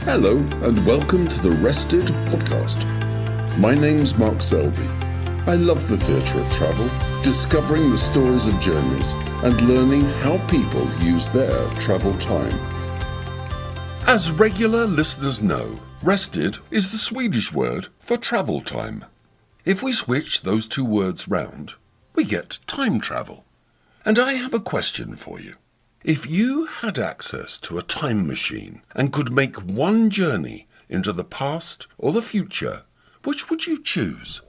Hello and welcome to the Rested podcast. My name's Mark Selby. I love the theatre of travel, discovering the stories of journeys and learning how people use their travel time. As regular listeners know, rested is the Swedish word for travel time. If we switch those two words round, we get time travel. And I have a question for you. If you had access to a time machine and could make one journey into the past or the future, which would you choose?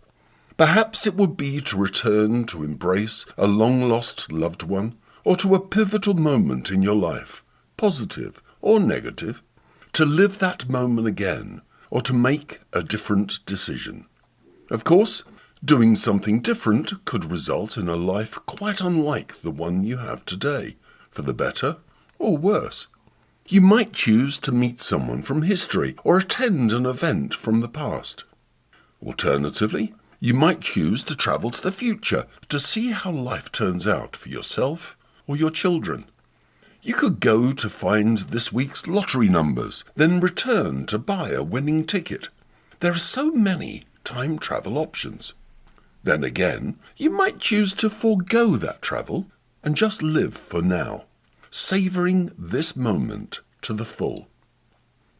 Perhaps it would be to return to embrace a long-lost loved one, or to a pivotal moment in your life, positive or negative, to live that moment again, or to make a different decision. Of course, doing something different could result in a life quite unlike the one you have today, for the better or worse. You might choose to meet someone from history or attend an event from the past. Alternatively, you might choose to travel to the future to see how life turns out for yourself or your children. You could go to find this week's lottery numbers, then return to buy a winning ticket. There are so many time travel options. Then again, you might choose to forego that travel and just live for now, savouring this moment to the full.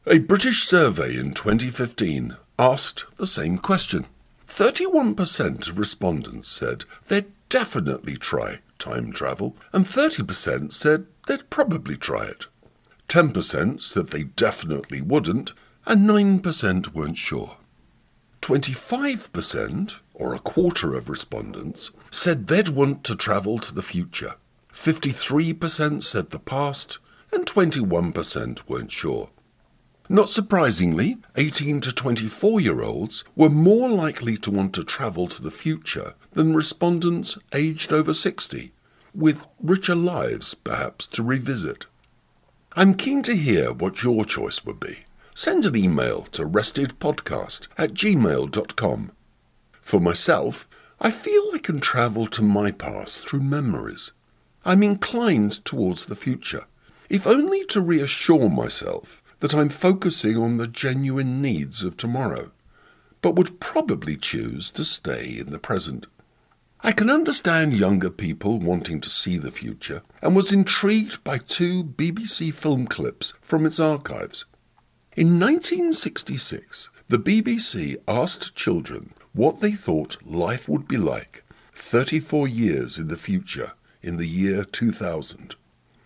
A British survey in 2015 asked the same question. 31% of respondents said they'd definitely try time travel, and 30% said they'd probably try it. 10% said they definitely wouldn't, and 9% weren't sure. 25%, or a quarter of respondents, said they'd want to travel to the future. 53% said the past, and 21% weren't sure. Not surprisingly, 18 to 24-year-olds were more likely to want to travel to the future than respondents aged over 60, with richer lives perhaps to revisit. I'm keen to hear what your choice would be. Send an email to restedpodcast@gmail.com. For myself, I feel I can travel to my past through memories. I'm inclined towards the future, if only to reassure myself that I'm focusing on the genuine needs of tomorrow, but would probably choose to stay in the present. I can understand younger people wanting to see the future, and was intrigued by two BBC film clips from its archives. In 1966, the BBC asked children what they thought life would be like 34 years in the future, in the year 2000.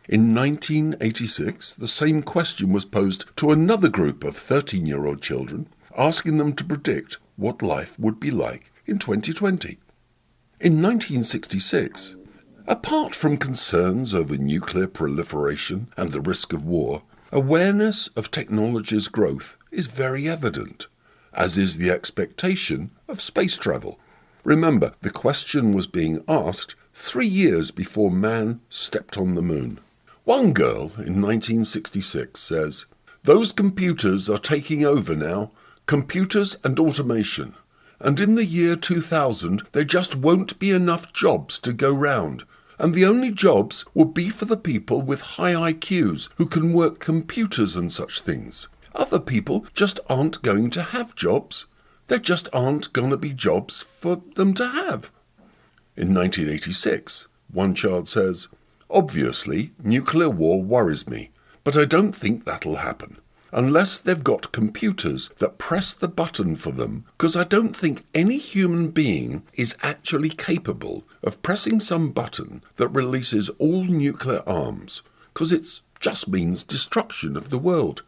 In 1986, the same question was posed to another group of 13-year-old children, asking them to predict what life would be like in 2020. In 1966, apart from concerns over nuclear proliferation and the risk of war, awareness of technology's growth is very evident, as is the expectation of space travel. Remember, the question was being asked 3 years before man stepped on the moon. One girl in 1966 says, "Those computers are taking over now, computers and automation, and in the year 2000 there just won't be enough jobs to go round, and the only jobs will be for the people with high IQs who can work computers and such things. Other people just aren't going to have jobs. There just aren't going to be jobs for them to have." In 1986, one child says, "Obviously, nuclear war worries me, but I don't think that'll happen. Unless they've got computers that press the button for them, because I don't think any human being is actually capable of pressing some button that releases all nuclear arms, because it just means destruction of the world."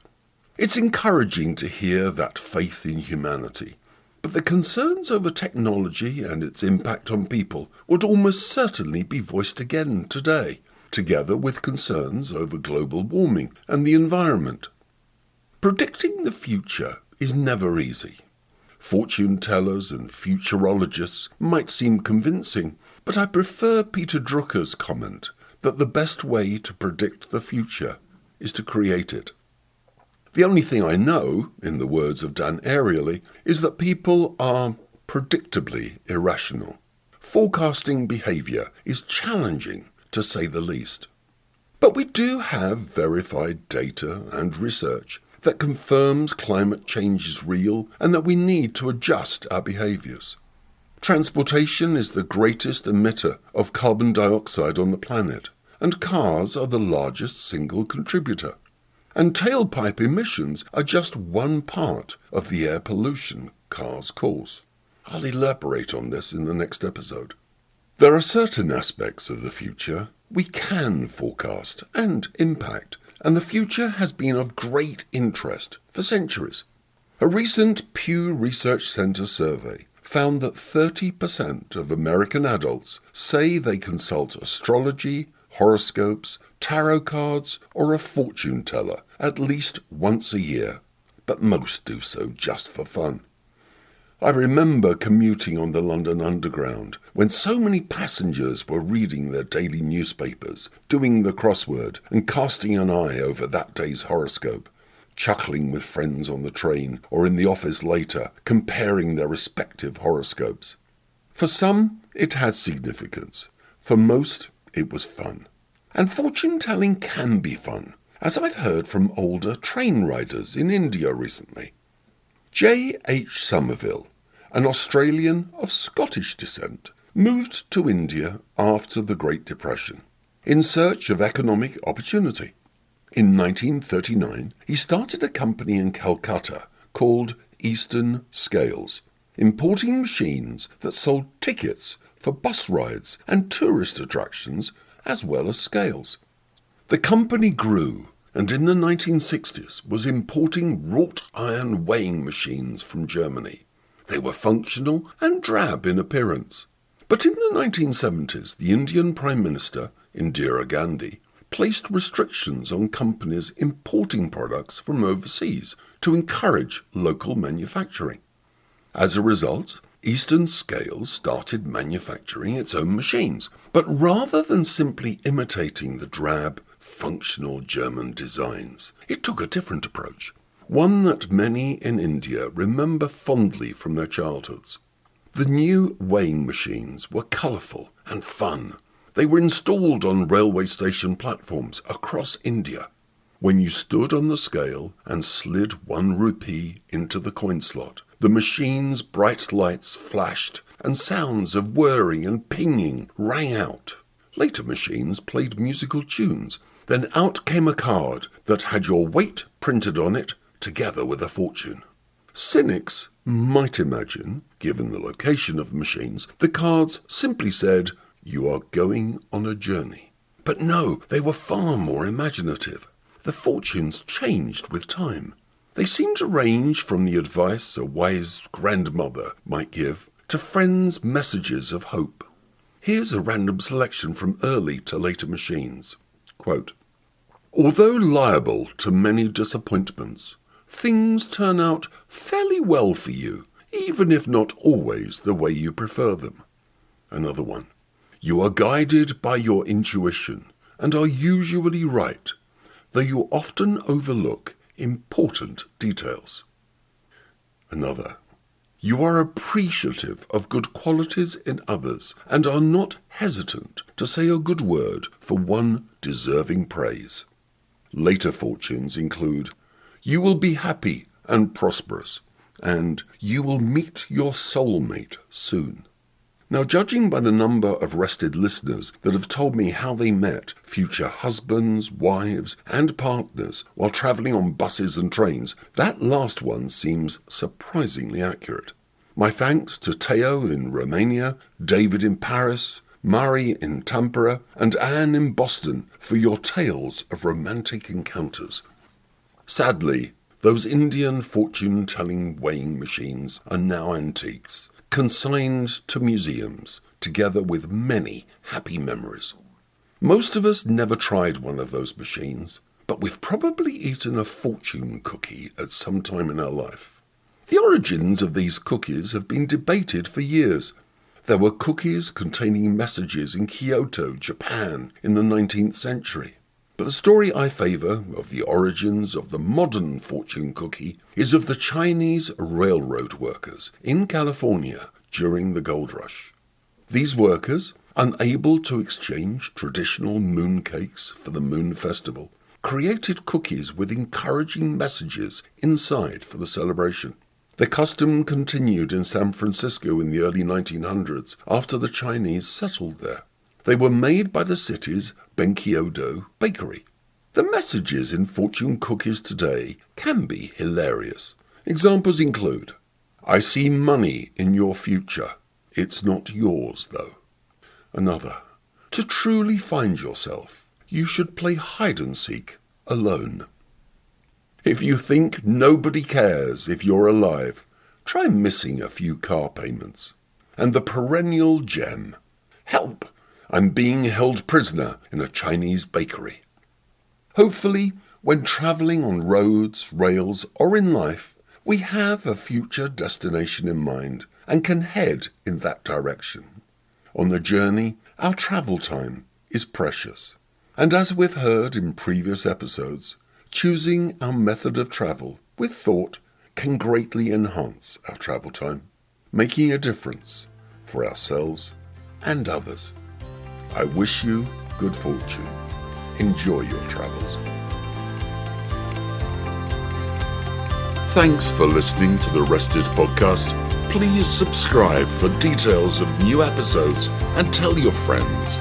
It's encouraging to hear that faith in humanity. But the concerns over technology and its impact on people would almost certainly be voiced again today, together with concerns over global warming and the environment. Predicting the future is never easy. Fortune tellers and futurologists might seem convincing, but I prefer Peter Drucker's comment that the best way to predict the future is to create it. The only thing I know, in the words of Dan Ariely, is that people are predictably irrational. Forecasting behaviour is challenging, to say the least. But we do have verified data and research that confirms climate change is real and that we need to adjust our behaviours. Transportation is the greatest emitter of carbon dioxide on the planet, and cars are the largest single contributor. And tailpipe emissions are just one part of the air pollution cars cause. I'll elaborate on this in the next episode. There are certain aspects of the future we can forecast and impact, and the future has been of great interest for centuries. A recent Pew Research Center survey found that 30% of American adults say they consult astrology, horoscopes, tarot cards, or a fortune teller at least once a year, but most do so just for fun. I remember commuting on the London Underground when so many passengers were reading their daily newspapers, doing the crossword and casting an eye over that day's horoscope, chuckling with friends on the train or in the office later, comparing their respective horoscopes. For some, it had significance. For most, it was fun. And fortune-telling can be fun, as I've heard from older train riders in India recently. J. H. Somerville, an Australian of Scottish descent, moved to India after the Great Depression, in search of economic opportunity. In 1939, he started a company in Calcutta called Eastern Scales, importing machines that sold tickets for bus rides and tourist attractions as well as scales. The company grew and in the 1960s was importing wrought iron weighing machines from Germany. They were functional and drab in appearance. But in the 1970s, the Indian Prime Minister, Indira Gandhi, placed restrictions on companies importing products from overseas to encourage local manufacturing. As a result, Eastern Scales started manufacturing its own machines, but rather than simply imitating the drab, functional German designs, it took a different approach, one that many in India remember fondly from their childhoods. The new weighing machines were colourful and fun. They were installed on railway station platforms across India. When you stood on the scale and slid 1 rupee into the coin slot, the machine's bright lights flashed and sounds of whirring and pinging rang out. Later machines played musical tunes. Then out came a card that had your weight printed on it, together with a fortune. Cynics might imagine, given the location of the machines, the cards simply said, "You are going on a journey." But no, they were far more imaginative. The fortunes changed with time. They seemed to range from the advice a wise grandmother might give to friends' messages of hope. Here's a random selection from early to later machines. Quote, "Although liable to many disappointments, things turn out fairly well for you, even if not always the way you prefer them." Another one, "You are guided by your intuition and are usually right, though you often overlook important details." Another, "You are appreciative of good qualities in others and are not hesitant to say a good word for one deserving praise." Later fortunes include, "You will be happy and prosperous," and "You will meet your soulmate soon." Now, judging by the number of rested listeners that have told me how they met future husbands, wives, and partners while travelling on buses and trains, that last one seems surprisingly accurate. My thanks to Teo in Romania, David in Paris, Mari in Tampere, and Anne in Boston for your tales of romantic encounters. Sadly, those Indian fortune-telling weighing machines are now antiques, consigned to museums, together with many happy memories. Most of us never tried one of those machines, but we've probably eaten a fortune cookie at some time in our life. The origins of these cookies have been debated for years. There were cookies containing messages in Kyoto, Japan, in the 19th century. But the story I favour of the origins of the modern fortune cookie is of the Chinese railroad workers in California during the gold rush. These workers, unable to exchange traditional moon cakes for the moon festival, created cookies with encouraging messages inside for the celebration. The custom continued in San Francisco in the early 1900s after the Chinese settled there. They were made by the city's Benkyodo bakery. The messages in fortune cookies today can be hilarious. Examples include, "I see money in your future. It's not yours, though." Another, "To truly find yourself, you should play hide-and-seek alone." If you think nobody cares if you're alive, try missing a few car payments. And the perennial gem, "Help! I'm being held prisoner in a Chinese bakery." Hopefully, when travelling on roads, rails, or in life, we have a future destination in mind and can head in that direction. On the journey, our travel time is precious. And as we've heard in previous episodes, choosing our method of travel with thought can greatly enhance our travel time, making a difference for ourselves and others. I wish you good fortune. Enjoy your travels. Thanks for listening to the Rested Podcast. Please subscribe for details of new episodes and tell your friends.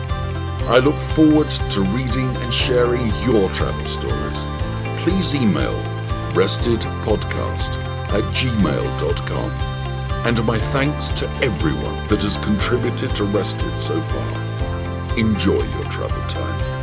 I look forward to reading and sharing your travel stories. Please email restedpodcast@gmail.com. And my thanks to everyone that has contributed to Rested so far. Enjoy your travel time.